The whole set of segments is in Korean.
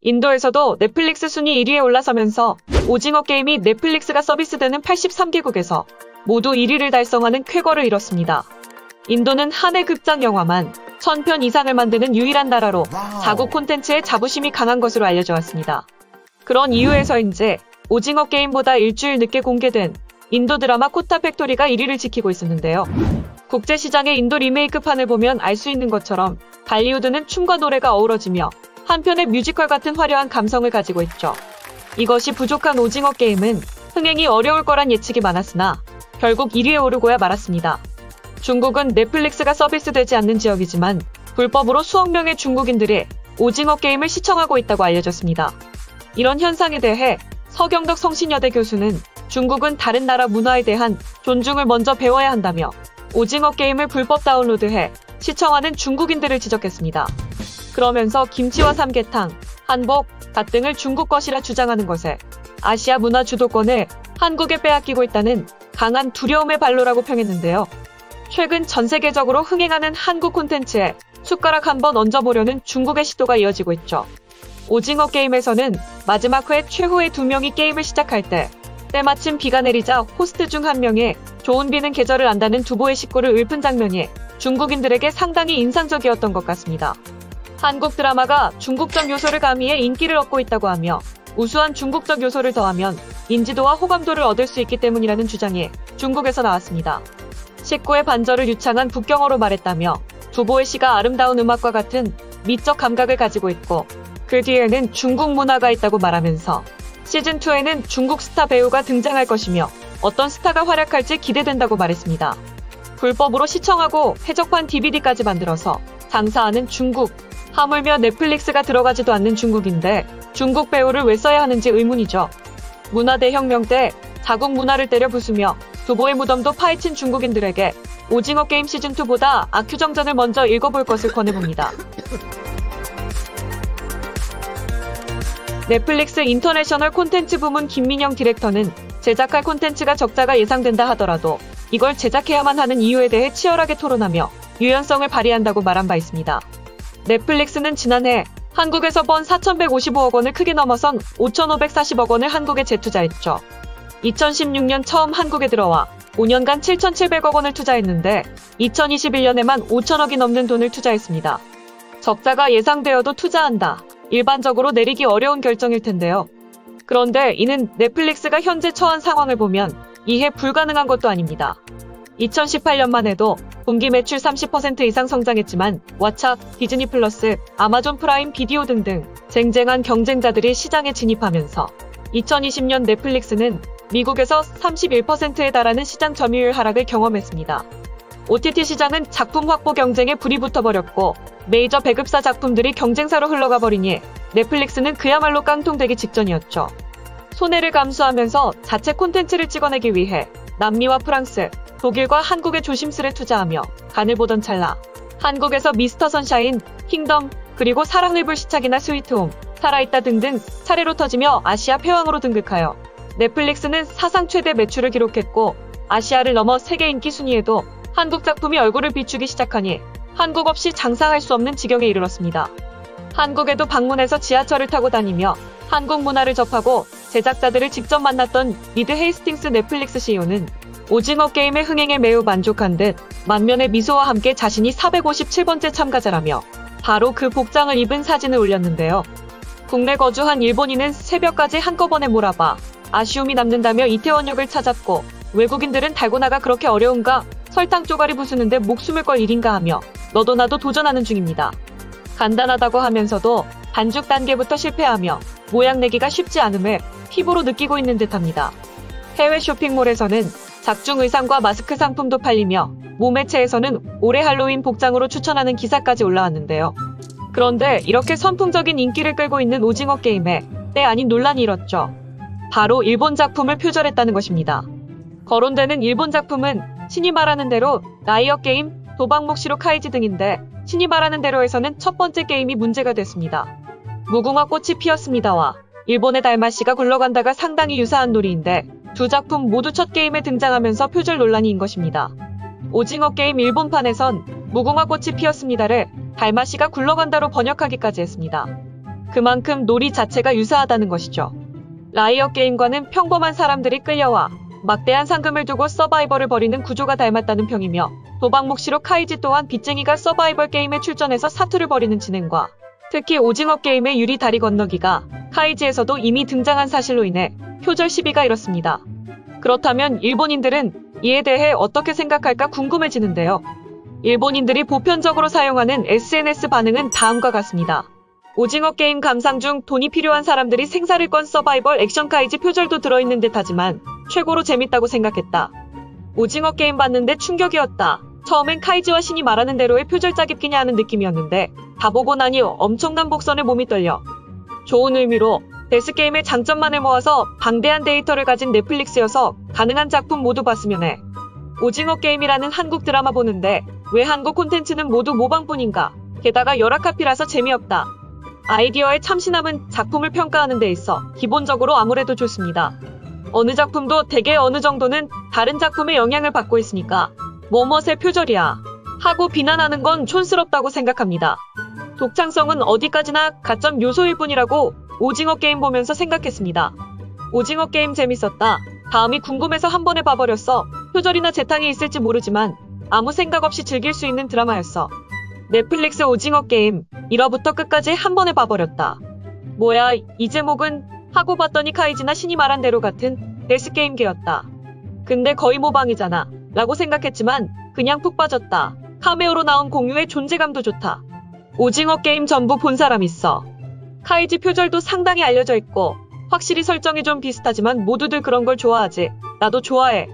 인도에서도 넷플릭스 순위 1위에 올라서면서 오징어 게임이 넷플릭스가 서비스되는 83개국에서 모두 1위를 달성하는 쾌거를 이뤘습니다. 인도는 한 해 극장 영화만 1000편 이상을 만드는 유일한 나라로 자국 콘텐츠에 자부심이 강한 것으로 알려져 왔습니다. 그런 이유에서인지 오징어 게임보다 일주일 늦게 공개된 인도 드라마 코타 팩토리가 1위를 지키고 있었는데요. 국제시장의 인도 리메이크판을 보면 알 수 있는 것처럼 발리우드는 춤과 노래가 어우러지며 한편의 뮤지컬 같은 화려한 감성을 가지고 있죠. 이것이 부족한 오징어 게임은 흥행이 어려울 거란 예측이 많았으나 결국 1위에 오르고야 말았습니다. 중국은 넷플릭스가 서비스되지 않는 지역이지만 불법으로 수억 명의 중국인들이 오징어 게임을 시청하고 있다고 알려졌습니다. 이런 현상에 대해 서경덕 성신여대 교수는 중국은 다른 나라 문화에 대한 존중을 먼저 배워야 한다며 오징어 게임을 불법 다운로드해 시청하는 중국인들을 지적했습니다. 그러면서 김치와 삼계탕, 한복, 갓 등을 중국 것이라 주장하는 것에 아시아 문화 주도권을 한국에 빼앗기고 있다는 강한 두려움의 발로라고 평했는데요. 최근 전 세계적으로 흥행하는 한국 콘텐츠에 숟가락 한번 얹어보려는 중국의 시도가 이어지고 있죠. 오징어 게임에서는 마지막 회 최후의 2명이 게임을 시작할 때 때마침 비가 내리자 호스트 중 한 명이 좋은 비는 계절을 안다는 두보의 식구를 읊은 장면이 중국인들에게 상당히 인상적이었던 것 같습니다. 한국 드라마가 중국적 요소를 가미해 인기를 얻고 있다고 하며 우수한 중국적 요소를 더하면 인지도와 호감도를 얻을 수 있기 때문이라는 주장이 중국에서 나왔습니다. 식구의 반절을 유창한 북경어로 말했다며 두보의 시가 아름다운 음악과 같은 미적 감각을 가지고 있고 그 뒤에는 중국 문화가 있다고 말하면서 시즌2에는 중국 스타 배우가 등장할 것이며 어떤 스타가 활약할지 기대된다고 말했습니다. 불법으로 시청하고 해적판 DVD까지 만들어서 장사하는 중국, 하물며 넷플릭스가 들어가지도 않는 중국인데 중국 배우를 왜 써야 하는지 의문이죠. 문화대혁명 때 자국 문화를 때려 부수며 두보의 무덤도 파헤친 중국인들에게 오징어 게임 시즌2보다 아큐정전을 먼저 읽어볼 것을 권해봅니다. 넷플릭스 인터내셔널 콘텐츠 부문 김민영 디렉터는 제작할 콘텐츠가 적자가 예상된다 하더라도 이걸 제작해야만 하는 이유에 대해 치열하게 토론하며 유연성을 발휘한다고 말한 바 있습니다. 넷플릭스는 지난해 한국에서 번 4,155억 원을 크게 넘어선 5,540억 원을 한국에 재투자했죠. 2016년 처음 한국에 들어와 5년간 7,700억 원을 투자했는데 2021년에만 5천억이 넘는 돈을 투자했습니다. 적자가 예상되어도 투자한다. 일반적으로 내리기 어려운 결정일 텐데요. 그런데 이는 넷플릭스가 현재 처한 상황을 보면 이해 불가능한 것도 아닙니다. 2018년만 해도 분기 매출 30% 이상 성장했지만 왓챠, 디즈니 플러스, 아마존 프라임 비디오 등등 쟁쟁한 경쟁자들이 시장에 진입하면서 2020년 넷플릭스는 미국에서 31%에 달하는 시장 점유율 하락을 경험했습니다. OTT 시장은 작품 확보 경쟁에 불이 붙어버렸고 메이저 배급사 작품들이 경쟁사로 흘러가 버리니 넷플릭스는 그야말로 깡통되기 직전이었죠. 손해를 감수하면서 자체 콘텐츠를 찍어내기 위해 남미와 프랑스, 독일과 한국에 조심스레 투자하며 간을 보던 찰나 한국에서 미스터 선샤인, 킹덤, 그리고 사랑의 불시착이나 스위트홈, 살아있다 등등 차례로 터지며 아시아 패왕으로 등극하여 넷플릭스는 사상 최대 매출을 기록했고 아시아를 넘어 세계 인기 순위에도 한국 작품이 얼굴을 비추기 시작하니 한국 없이 장사할 수 없는 지경에 이르렀습니다. 한국에도 방문해서 지하철을 타고 다니며 한국 문화를 접하고 제작자들을 직접 만났던 리드 헤이스팅스 넷플릭스 CEO는 오징어 게임의 흥행에 매우 만족한 듯 만면의 미소와 함께 자신이 457번째 참가자라며 바로 그 복장을 입은 사진을 올렸는데요. 국내 거주한 일본인은 새벽까지 한꺼번에 몰아봐 아쉬움이 남는다며 이태원역을 찾았고 외국인들은 달고나가 그렇게 어려운가? 설탕 쪼가리 부수는데 목숨을 걸 일인가 하며 너도 나도 도전하는 중입니다. 간단하다고 하면서도 반죽 단계부터 실패하며 모양 내기가 쉽지 않음을 피부로 느끼고 있는 듯합니다. 해외 쇼핑몰에서는 작중 의상과 마스크 상품도 팔리며 모매체에서는 올해 할로윈 복장으로 추천하는 기사까지 올라왔는데요. 그런데 이렇게 선풍적인 인기를 끌고 있는 오징어 게임에 때 아닌 논란이 일었죠. 바로 일본 작품을 표절했다는 것입니다. 거론되는 일본 작품은 신이 말하는 대로 라이어 게임, 도박목시로 카이지 등인데 신이 말하는 대로에서는 첫 번째 게임이 문제가 됐습니다. 무궁화 꽃이 피었습니다와 일본의 달마씨가 굴러간다가 상당히 유사한 놀이인데 두 작품 모두 첫 게임에 등장하면서 표절 논란인 것입니다. 오징어 게임 일본판에선 무궁화 꽃이 피었습니다를 달마씨가 굴러간다로 번역하기까지 했습니다. 그만큼 놀이 자체가 유사하다는 것이죠. 라이엇 게임과는 평범한 사람들이 끌려와 막대한 상금을 두고 서바이벌을 벌이는 구조가 닮았다는 평이며, 도박 몫시로 카이지 또한 빚쟁이가 서바이벌 게임에 출전해서 사투를 벌이는 진행과 특히 오징어 게임의 유리 다리 건너기가 카이지에서도 이미 등장한 사실로 인해 표절 시비가 일었습니다. 그렇다면 일본인들은 이에 대해 어떻게 생각할까 궁금해지는데요. 일본인들이 보편적으로 사용하는 SNS 반응은 다음과 같습니다. 오징어 게임 감상 중 돈이 필요한 사람들이 생사를 건 서바이벌 액션 카이지 표절도 들어있는 듯 하지만 최고로 재밌다고 생각했다. 오징어 게임 봤는데 충격이었다. 처음엔 카이지와 신이 말하는 대로의 표절 짜깁기냐 하는 느낌이었는데 다 보고 나니 엄청난 복선에 몸이 떨려. 좋은 의미로 데스게임의 장점만을 모아서 방대한 데이터를 가진 넷플릭스여서 가능한 작품 모두 봤으면 해. 오징어 게임이라는 한국 드라마 보는데 왜 한국 콘텐츠는 모두 모방뿐인가? 게다가 열악하피라서 재미없다. 아이디어에 참신함은 작품을 평가하는 데 있어 기본적으로 아무래도 좋습니다. 어느 작품도 대개 어느 정도는 다른 작품의 영향을 받고 있으니까 뭐뭇의 표절이야 하고 비난하는 건 촌스럽다고 생각합니다. 독창성은 어디까지나 가점 요소일 뿐이라고 오징어 게임 보면서 생각했습니다. 오징어 게임 재밌었다. 다음이 궁금해서 한 번에 봐버렸어. 표절이나 재탕이 있을지 모르지만 아무 생각 없이 즐길 수 있는 드라마였어. 넷플릭스 오징어 게임 1화부터 끝까지 한 번에 봐버렸다. 뭐야 이 제목은 하고 봤더니 카이지나 신이 말한 대로 같은 데스게임계였다. 근데 거의 모방이잖아 라고 생각했지만 그냥 푹 빠졌다. 카메오로 나온 공유의 존재감도 좋다. 오징어 게임 전부 본 사람 있어. 카이지 표절도 상당히 알려져 있고 확실히 설정이 좀 비슷하지만 모두들 그런 걸 좋아하지. 나도 좋아해.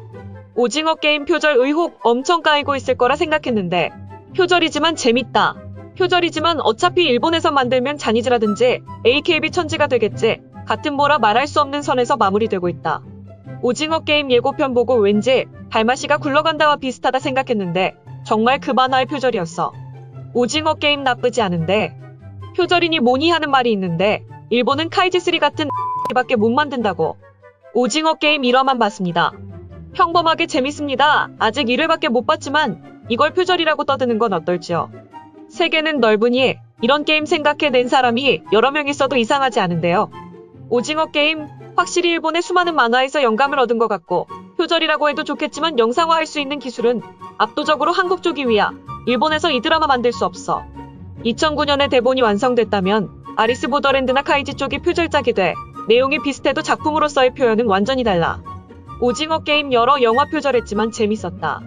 오징어 게임 표절 의혹 엄청 까이고 있을 거라 생각했는데 표절이지만 재밌다. 표절이지만 어차피 일본에서 만들면 잔이즈라든지 AKB 천지가 되겠지. 같은 뭐라 말할 수 없는 선에서 마무리되고 있다. 오징어 게임 예고편 보고 왠지 달마시가 굴러간다와 비슷하다 생각했는데 정말 그 만화의 표절이었어. 오징어 게임 나쁘지 않은데 표절이니 뭐니 하는 말이 있는데 일본은 카이지3 같은 밖에 못 만든다고. 오징어 게임 1화만 봤습니다. 평범하게 재밌습니다. 아직 1회밖에 못 봤지만 이걸 표절이라고 떠드는 건 어떨지요. 세계는 넓으니 이런 게임 생각해낸 사람이 여러 명 있어도 이상하지 않은데요. 오징어 게임 확실히 일본의 수많은 만화에서 영감을 얻은 것 같고 표절이라고 해도 좋겠지만 영상화할 수 있는 기술은 압도적으로 한국 쪽이 위야. 일본에서 이 드라마 만들 수 없어. 2009년에 대본이 완성됐다면 아리스 보더랜드나 카이지 쪽이 표절작이 돼. 내용이 비슷해도 작품으로서의 표현은 완전히 달라. 오징어 게임 여러 영화 표절했지만 재밌었다.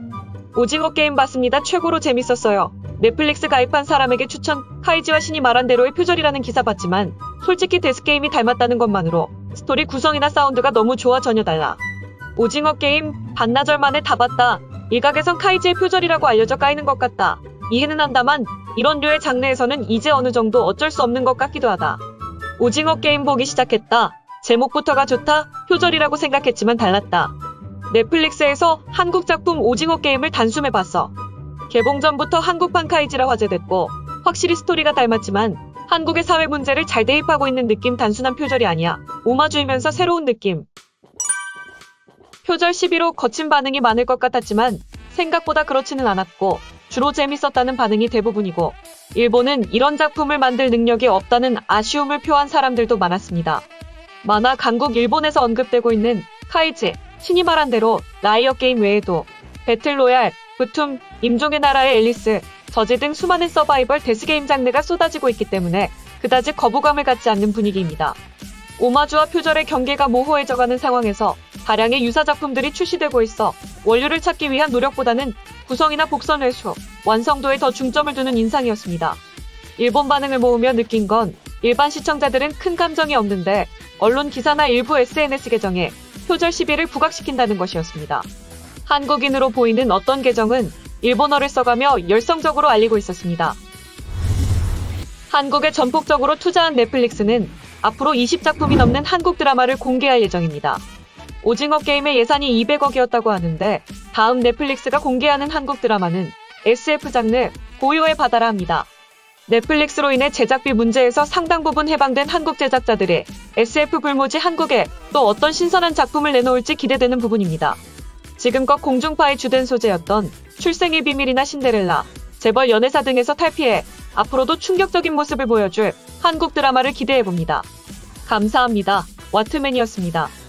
오징어 게임 봤습니다. 최고로 재밌었어요. 넷플릭스 가입한 사람에게 추천. 카이지와 신이 말한 대로의 표절이라는 기사 봤지만 솔직히 데스게임이 닮았다는 것만으로 스토리 구성이나 사운드가 너무 좋아 전혀 달라. 오징어 게임 반나절 만에 다 봤다. 일각에선 카이지의 표절이라고 알려져 까이는 것 같다. 이해는 한다만 이런 류의 장르에서는 이제 어느 정도 어쩔 수 없는 것 같기도 하다. 오징어 게임 보기 시작했다. 제목부터가 좋다. 표절이라고 생각했지만 달랐다. 넷플릭스에서 한국 작품 오징어 게임을 단숨해봤어. 개봉 전부터 한국판 카이지라 화제됐고 확실히 스토리가 닮았지만 한국의 사회 문제를 잘 대입하고 있는 느낌. 단순한 표절이 아니야. 오마주이면서 새로운 느낌. 표절 시비로 거친 반응이 많을 것 같았지만 생각보다 그렇지는 않았고 주로 재밌었다는 반응이 대부분이고 일본은 이런 작품을 만들 능력이 없다는 아쉬움을 표한 사람들도 많았습니다. 만화 강국 일본에서 언급되고 있는 카이지, 신이 말한 대로 라이엇 게임 외에도 배틀로얄, 부툼, 임종의 나라의 앨리스, 저지 등 수많은 서바이벌 데스게임 장르가 쏟아지고 있기 때문에 그다지 거부감을 갖지 않는 분위기입니다. 오마주와 표절의 경계가 모호해져가는 상황에서 다량의 유사 작품들이 출시되고 있어 원류를 찾기 위한 노력보다는 구성이나 복선 회수, 완성도에 더 중점을 두는 인상이었습니다. 일본 반응을 모으며 느낀 건 일반 시청자들은 큰 감정이 없는데 언론 기사나 일부 SNS 계정에 표절 시비를 부각시킨다는 것이었습니다. 한국인으로 보이는 어떤 계정은 일본어를 써가며 열성적으로 알리고 있었습니다. 한국에 전폭적으로 투자한 넷플릭스는 앞으로 20작품이 넘는 한국 드라마를 공개할 예정입니다. 오징어 게임의 예산이 200억이었다고 하는데 다음 넷플릭스가 공개하는 한국 드라마는 SF 장르 고요의 바다라 합니다. 넷플릭스로 인해 제작비 문제에서 상당 부분 해방된 한국 제작자들이 SF 불모지 한국에 또 어떤 신선한 작품을 내놓을지 기대되는 부분입니다. 지금껏 공중파의 주된 소재였던 출생의 비밀이나 신데렐라, 재벌 연애사 등에서 탈피해 앞으로도 충격적인 모습을 보여줄 한국 드라마를 기대해봅니다. 감사합니다. 와트맨이었습니다.